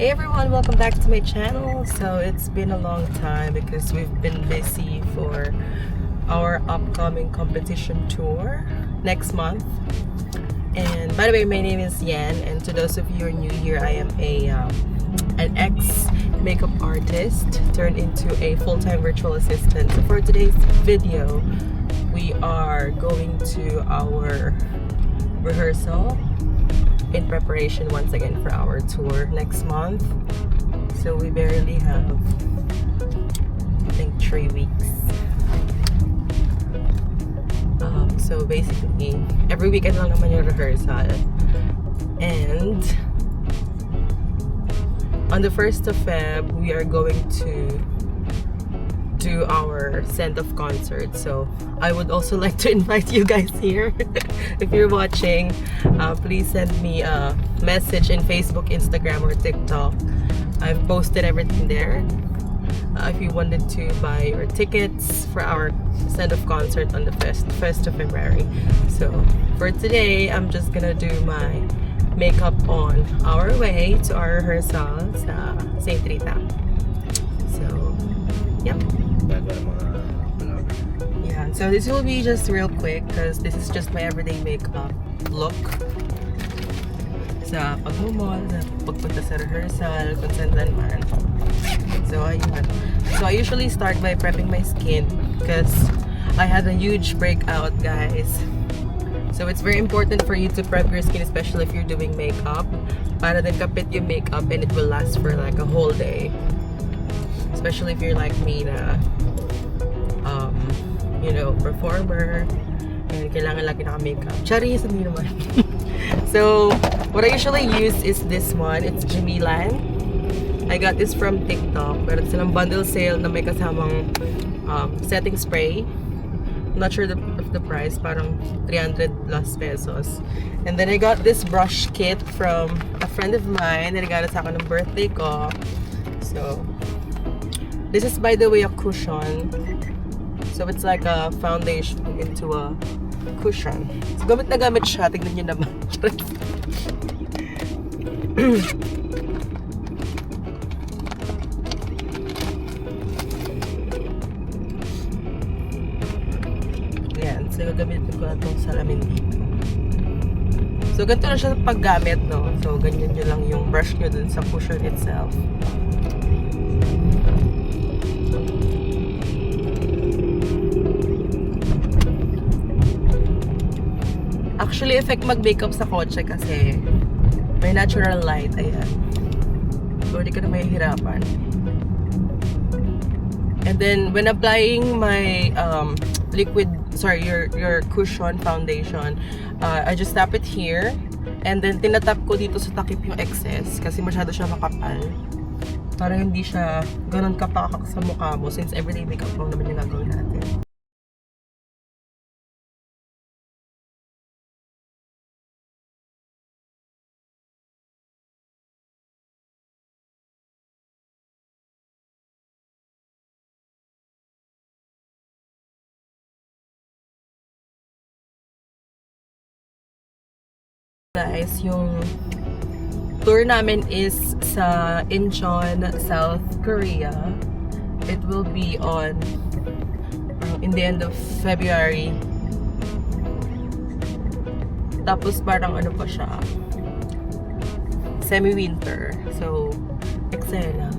Hey everyone, welcome back to my channel. So it's been a long time because we've been busy for our upcoming competition tour next month. And by the way, my name is Yan, and to those of you who are new here, I am an ex makeup artist turned into a full-time virtual assistant. So for today's video, we are going to our rehearsal in preparation once again for our tour next month. So we barely have, I think, 3 weeks. So basically, every weekend lang naman yung rehearsal. And on the 1st of Feb, we are going to do our send-off concert. So I would also like to invite you guys here. If you're watching, please send me a message in Facebook, Instagram, or TikTok. I've posted everything there. If you wanted to buy your tickets for our send-off concert on the 1st of February. So for today, I'm just gonna do my makeup on our way to our rehearsal sa St. Rita. So, yep. Yeah, so this will be just real quick because this is just my everyday makeup look. Sa pagmumol, sa pagpunta sa rehearsal, kung saan man. So, ayun. So, I usually start by prepping my skin because I had a huge breakout, guys. So, it's very important for you to prep your skin, especially if you're doing makeup. Para din kapit yung makeup and it will last for like a whole day. Especially if you're like me na, you know, performer. And kailangan lagi naka-makeup. Charis, hindi naman. So, what I usually use is this one. It's Jamilan. I got this from TikTok. Pero silang bundle sale na may kasamang setting spray. I'm not sure of the price. Parang 300 plus pesos. And then I got this brush kit from a friend of mine. Nirigalo sa akin ng birthday ko. So, this is, by the way, a cushion. So, it's like a foundation into a cushion. So, gamit na gamit siya. Tignan nyo naman. Yan. So, gagamitin ko na itong salamin dito. So, ganito na siya sa paggamit, no? So, ganyan nyo lang yung brush nyo dun sa cushion itself. Actually, effect mag-makeup sa kotse kasi may natural light. Ayan. So, hindi ka na mahihirapan. And then, when applying my your cushion foundation, I just tap it here. And then, tinatap ko dito sa takip yung excess kasi masyado siya makapal. Para hindi siya ganun kapakak sa mukha mo since everyday makeup lang naman yung gagawin natin. Guys, yung tour namin is sa Incheon, South Korea. It will be on in the end of February. Tapos parang ano pa siya, semi-winter. So, eksena.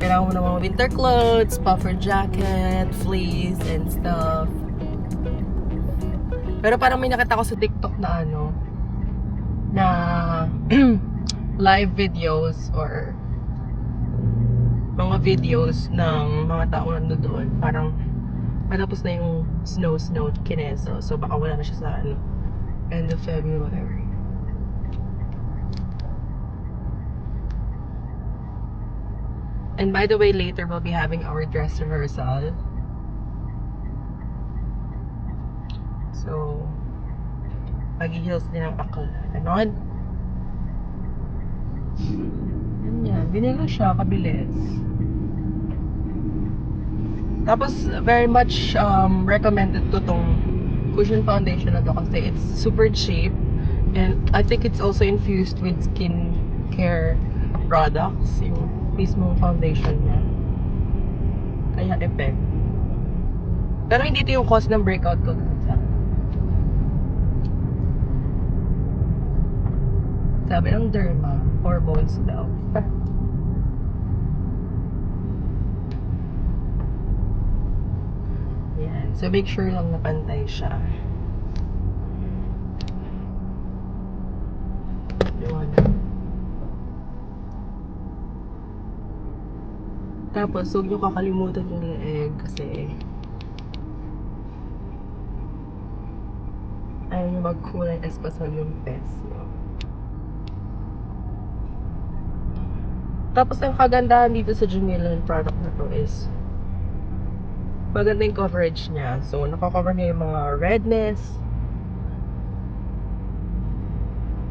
Kailangan mo ng mga winter clothes, puffer jacket, fleece, and stuff. Pero parang may nakita ko sa TikTok na na live videos or mga videos ng mga tao na doon. Parang matapos na yung snow kineso. So baka wala na siya sa end of February. And by the way, later we'll be having our dress rehearsal. So, pag-heels din ang bakla. Ganon. Yan. Binila siya, kabilis. Tapos, very much recommended to tong cushion foundation na to kasi it's super cheap. And I think it's also infused with skincare products, yung mismong foundation niya. Kaya effect. Pero hindi ito yung cause ng breakout ko. Sabi ng derma, hormones daw. Yan. So make sure lang na pantay siya. Yun. Tapos, huwag nyo kakalimutan yung leeg kasi ayaw nyo magkulay espasol yung pes, no? Tapos, ang kagandahan dito sa Jumillan product na to is maganda yung coverage niya. So, nakakover niya yung mga redness,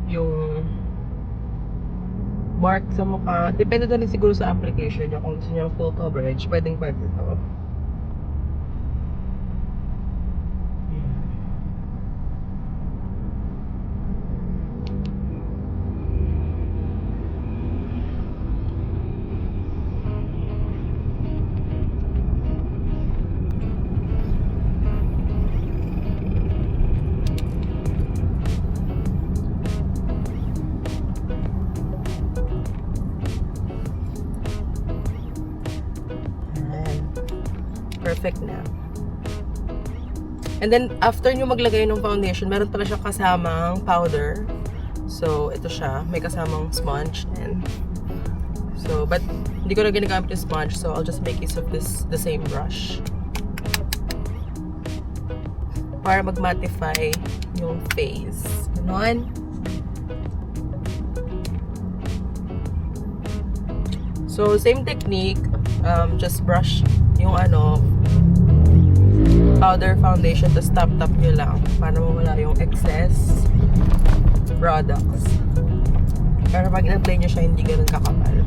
yung mark sa mukha. Depende na rin siguro sa application niya. Kung gusto niya full coverage, pwedeng pwede ito. Perfect na. And then, after nyo maglagay ng foundation, meron pala siya kasamang powder. So, ito siya. May kasamang sponge. And so, but hindi ko na ginagamit yung sponge. So, I'll just make use of the same brush. Para mag-mattify yung face. Ganon. So, same technique. Just brush yung powder foundation, tapos tap nyo lang para mawala yung excess products. Pero pag in-apply nyo siya, hindi ganun kakapal.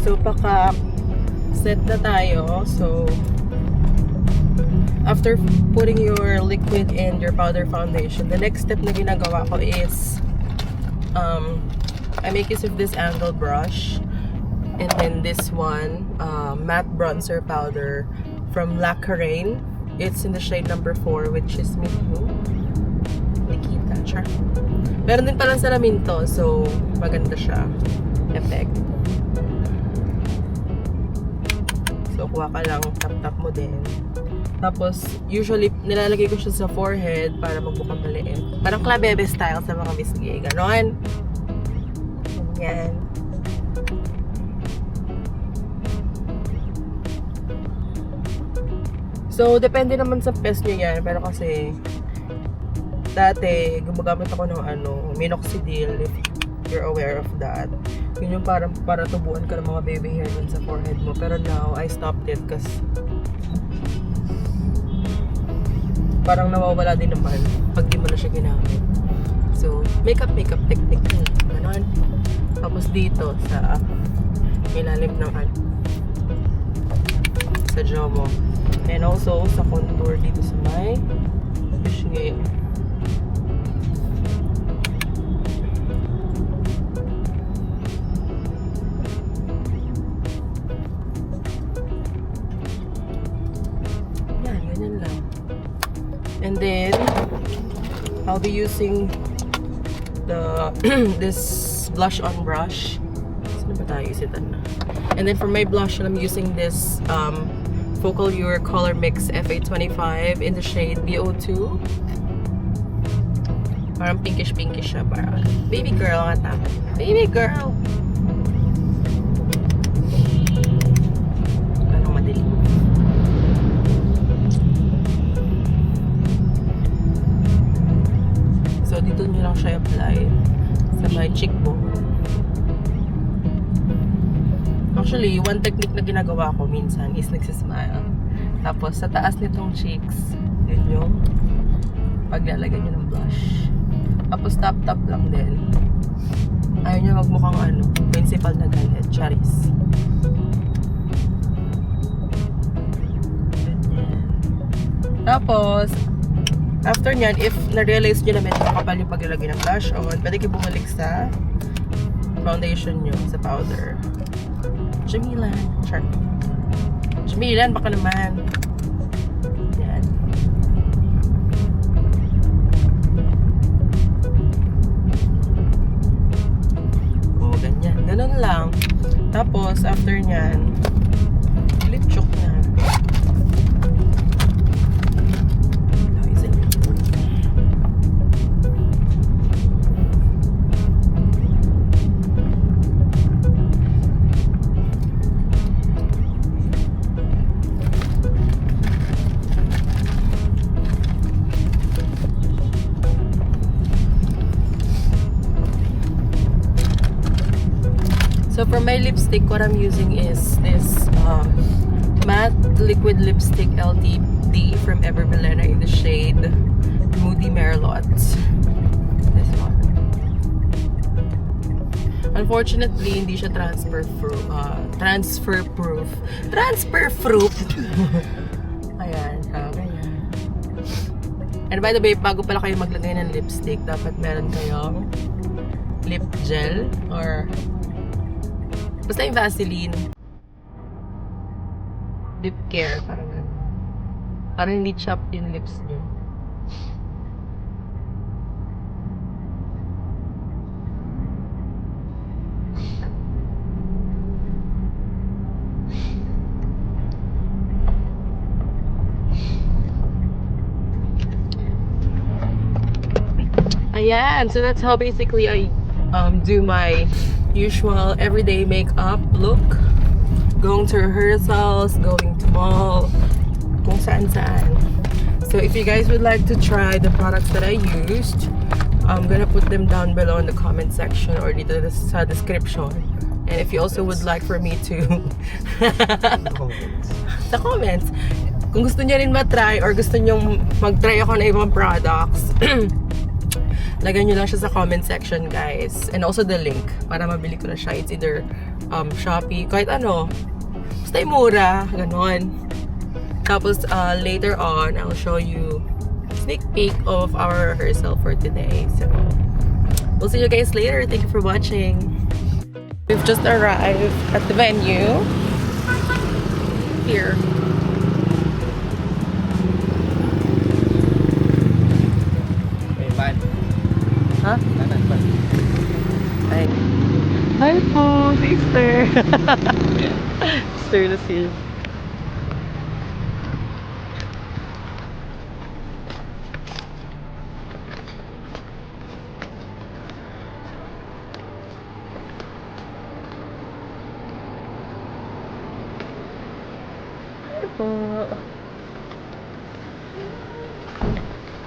So, set na tayo. So, after putting your liquid and your powder foundation, the next step na ginagawa ko is I make use of this angle brush and then this one matte bronzer powder from La Carène. It's in the shade number 4, which is medium. Nikita, char. Meron din palang salamin to, so maganda siya. Effect. So, kuha ka lang, tap-tap mo din. Tapos, usually, nilalagay ko siya sa forehead para magbukang maliit. Parang klabebe style sa mga Miss Gay. Ganon. Ganyan. So, depende naman sa pes nyo yan. Pero kasi, dati, gumagamit ako ng minoxidil, if you're aware of that. Yun yung para tubuan ka ng mga baby hair dun sa forehead mo. Pero now, I stopped it kasi parang nawawala din naman pag di mo na siya ginamit. So, makeup technique yun. Ganon. Tapos dito, sa ilalim ng sa jaw mo. And also, sa contour dito sa may pisngi. And then, I'll be using this blush on brush. Saan ba tayo isitan na? And then for my blush, I'm using this Focal Your Color Mix FA25 in the shade BO2. Parang pinkish siya. Parang baby girl nga tama. Baby girl! Anong madali? So, dito nyo lang siya apply sa my cheekbone. Actually, one technique na ginagawa ko minsan is nagsismile. Tapos, sa taas nitong cheeks, yun yung paglalagay nyo ng blush. Tapos, tap lang din. Ayaw nyo magmukhang principal na galit. Charis. Tapos, after nyan, if na-realize nyo na medyo makapal yung paglalagay ng blush on, pwede kayo bumalik sa foundation nyo, sa powder. Jamilan. Char. Jamilan, baka naman. Yan. O, ganyan. Ganun lang. Tapos, after nyan, lip choke na. So for my lipstick, what I'm using is this matte liquid lipstick LTD from Ever Belena in the shade Moody Merlot. This one. Unfortunately, hindi siya transfer proof. Ayan, ganyan. And by the way, bago pala kayo maglagay ng lipstick, dapat meron kayong lip gel or basta yung Vaseline. Lip care, parang gano'n. Parang hindi chopped yung lips nyo. Ayan, so that's how basically I do my usual everyday makeup look. Going to rehearsals, going to mall, kung saan-saan. So if you guys would like to try the products that I used, I'm gonna put them down below in the comment section or dito sa description. And if you also would like for me to sa comments, kung gusto niyo rin matry or gusto niyo mag-try ako na ibang products, lagyan nyo lang siya sa comment section, guys. And also the link para mabili ko na siya. It's either Shopee, kahit ano. Basta mura, ganon. Tapos later on, I'll show you sneak peek of our rehearsal for today. So, we'll see you guys later. Thank you for watching. We've just arrived at the venue. Here. Huh? Hi. Hi po, sister. Sister na siya. Hi po.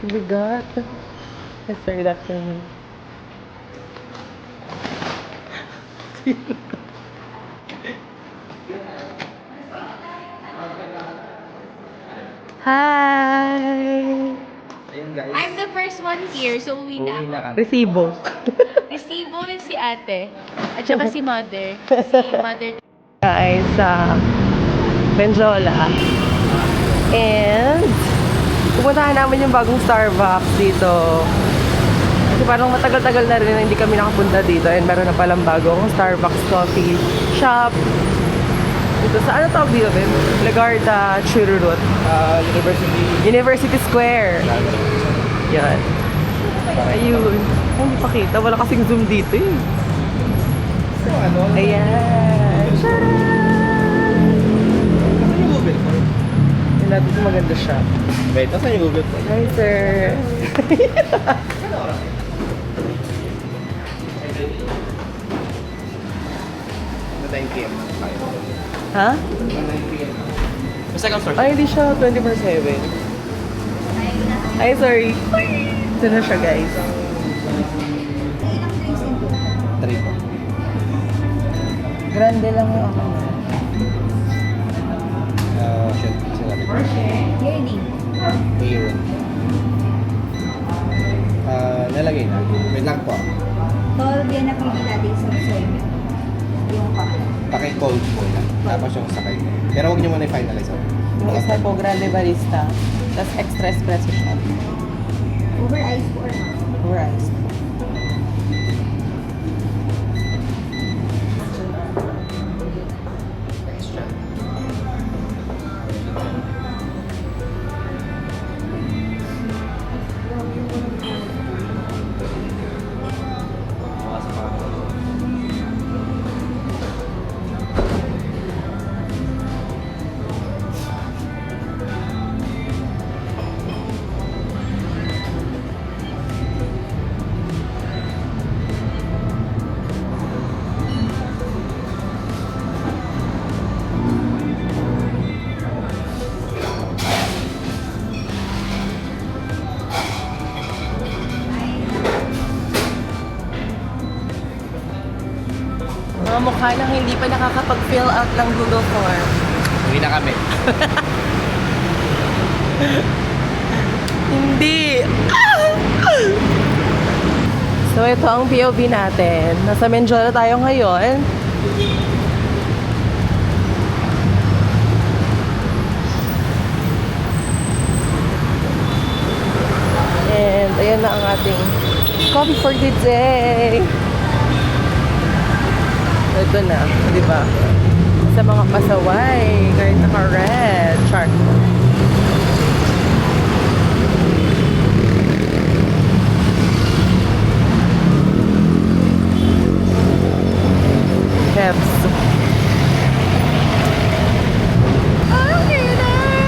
Bigat. Yes, sir, that's me. Hi! Ayun guys. I'm the first one here, so uwi na. Uwi na kami. Resibo. Resibo na si ate. At saka si mother. Si mother. Guys, sa Benjola. And pupuntahan namin yung bagong Starbucks dito. Kasi parang matagal-tagal na rin na hindi kami nakapunta dito. And meron na palang bagong Starbucks coffee shop. Dito sa, ano tawag dito, Ben? Lagarda, Chururut. University Square. Yan. Ayun. Hindi pa kita. Wala kasing zoom dito eh. So, ano? Ayan. Tara! natin kung maganda siya. Wait, nasa yung Google po? Hi, sir. Na 9 p.m. Ha? 9 p.m. Basta ka, sir. Ay, hindi siya 24/7. Ay, sorry. Ito na siya, guys. 3 po. Grande lang yung ako. Shit. Sinabi ko. Yearning. Aaron. Nalagay na. Wait lang po. Tol, yan na pili natin sa soy. Yung kape. Paki-cold po lang. Tapos yung sakay. Pero huwag niyo muna i-finalize. Yung isa po, Grande Barista. Tapos extra espresso shot. Over ice po or not? Over ice. Mga mukha lang hindi pa nakakapag-fill out ng Google Form. Uwi na kami. Hindi! So ito ang POV natin. Nasa Menjola tayo ngayon. And ayan na ang ating coffee for the day. Ito na, di ba? Sa mga pasaway, kahit naka-red, chart. Kebs. Ang init!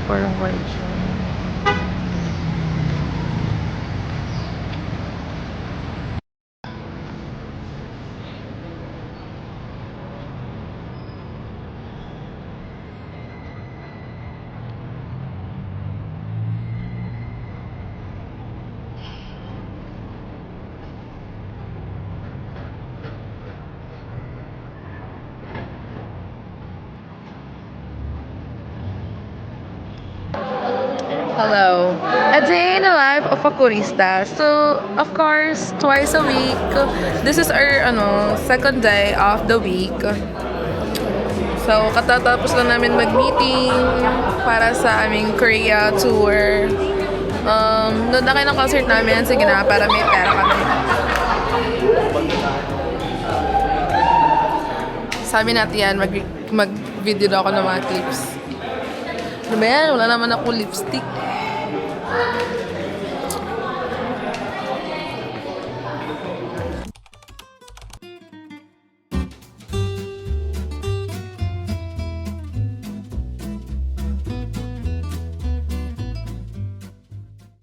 Parang white siya. Hello. A day in the life of a kurista. So, of course, twice a week. This is our second day of the week. So, katatapos lang namin mag-meeting para sa aming Korea tour. Doon na kayo ng concert namin. Sige na, para may pera kami. Sabi natin yan, mag-video daw ako ng mga clips. Ano ba yan? Wala naman ako lipstick.